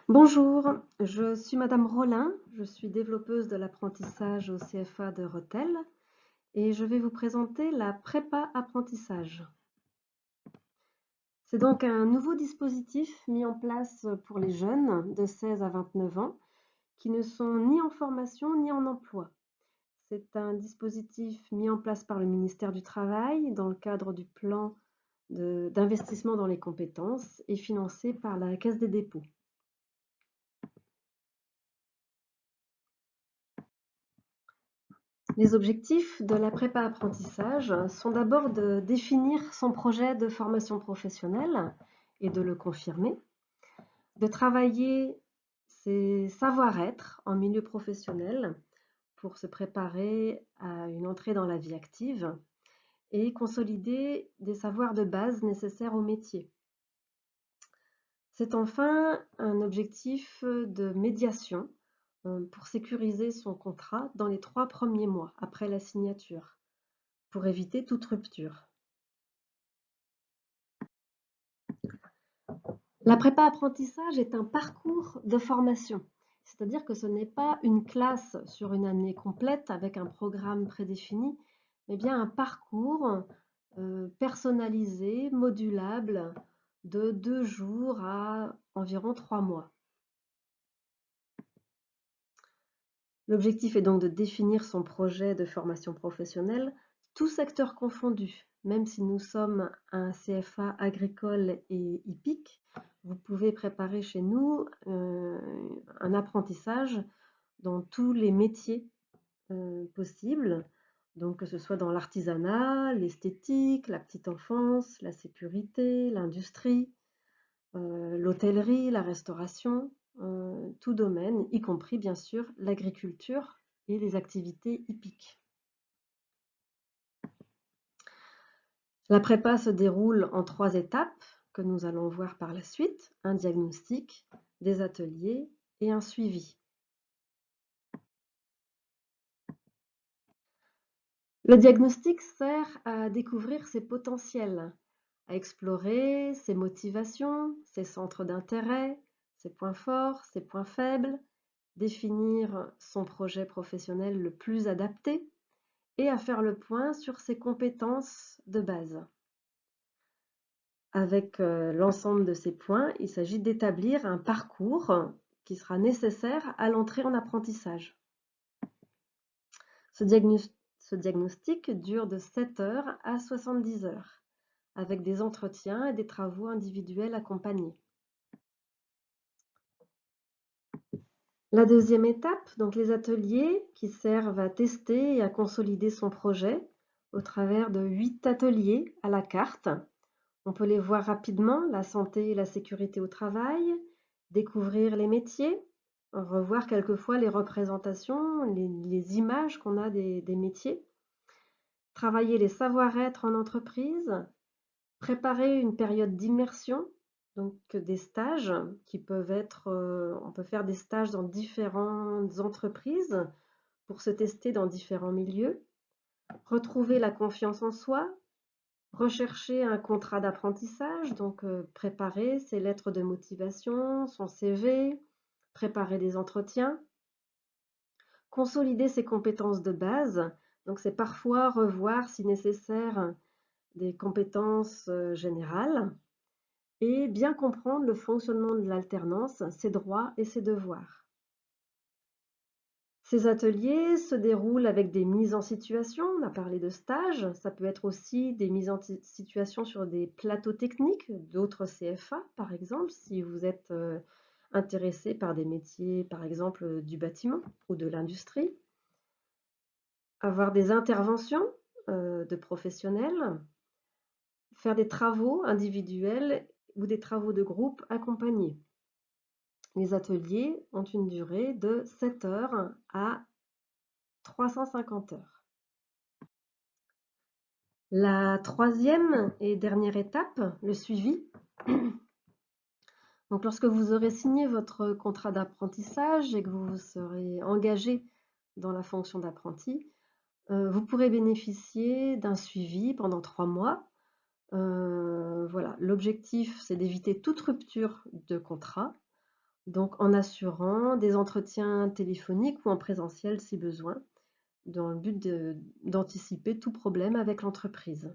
Bonjour, je suis Madame Rollin, je suis développeuse de l'apprentissage au CFA de Rethel et je vais vous présenter la prépa apprentissage. C'est donc un nouveau dispositif mis en place pour les jeunes de 16 à 29 ans qui ne sont ni en formation ni en emploi. C'est un dispositif mis en place par le ministère du Travail dans le cadre du plan d'investissement dans les compétences et financé par la Caisse des dépôts. Les objectifs de la prépa apprentissage sont d'abord de définir son projet de formation professionnelle et de le confirmer, de travailler ses savoir-être en milieu professionnel pour se préparer à une entrée dans la vie active et consolider des savoirs de base nécessaires au métier. C'est enfin un objectif de médiation pour sécuriser son contrat dans les 3 premiers mois après la signature, pour éviter toute rupture. La prépa apprentissage est un parcours de formation, c'est-à-dire que ce n'est pas une classe sur une année complète avec un programme prédéfini, mais bien un parcours personnalisé, modulable, de 2 jours à environ 3 mois. L'objectif est donc de définir son projet de formation professionnelle, tout secteur confondu. Même si nous sommes un CFA agricole et hippique, vous pouvez préparer chez nous un apprentissage dans tous les métiers possibles, donc que ce soit dans l'artisanat, l'esthétique, la petite enfance, la sécurité, l'industrie, l'hôtellerie, la restauration, tout domaine, y compris bien sûr l'agriculture et les activités hippiques. La prépa se déroule en 3 étapes que nous allons voir par la suite, un diagnostic, des ateliers et un suivi. Le diagnostic sert à découvrir ses potentiels, à explorer ses motivations, ses centres d'intérêt, ses points forts, ses points faibles, définir son projet professionnel le plus adapté et à faire le point sur ses compétences de base. Avec l'ensemble de ces points, il s'agit d'établir un parcours qui sera nécessaire à l'entrée en apprentissage. Ce diagnostic dure de 7 heures à 70 heures, avec des entretiens et des travaux individuels accompagnés. La deuxième étape, donc les ateliers qui servent à tester et à consolider son projet au travers de 8 ateliers à la carte. On peut les voir rapidement, la santé et la sécurité au travail, découvrir les métiers, revoir quelquefois les représentations, les images qu'on a des métiers, travailler les savoir-être en entreprise, préparer une période d'immersion, donc des stages qui peuvent être, on peut faire des stages dans différentes entreprises pour se tester dans différents milieux, retrouver la confiance en soi, rechercher un contrat d'apprentissage, donc préparer ses lettres de motivation, son CV, préparer des entretiens, consolider ses compétences de base, donc c'est parfois revoir si nécessaire des compétences générales et bien comprendre le fonctionnement de l'alternance, ses droits et ses devoirs. Ces ateliers se déroulent avec des mises en situation, on a parlé de stages, ça peut être aussi des mises en situation sur des plateaux techniques d'autres CFA, par exemple, si vous êtes intéressé par des métiers, par exemple, du bâtiment ou de l'industrie. Avoir des interventions de professionnels, faire des travaux individuels ou des travaux de groupe accompagnés. Les ateliers ont une durée de 7 heures à 350 heures. La troisième et dernière étape, le suivi. Donc, lorsque vous aurez signé votre contrat d'apprentissage et que vous vous serez engagé dans la fonction d'apprenti, vous pourrez bénéficier d'un suivi pendant 3 mois. Voilà, l'objectif, c'est d'éviter toute rupture de contrat donc en assurant des entretiens téléphoniques ou en présentiel si besoin, dans le but d'anticiper tout problème avec l'entreprise.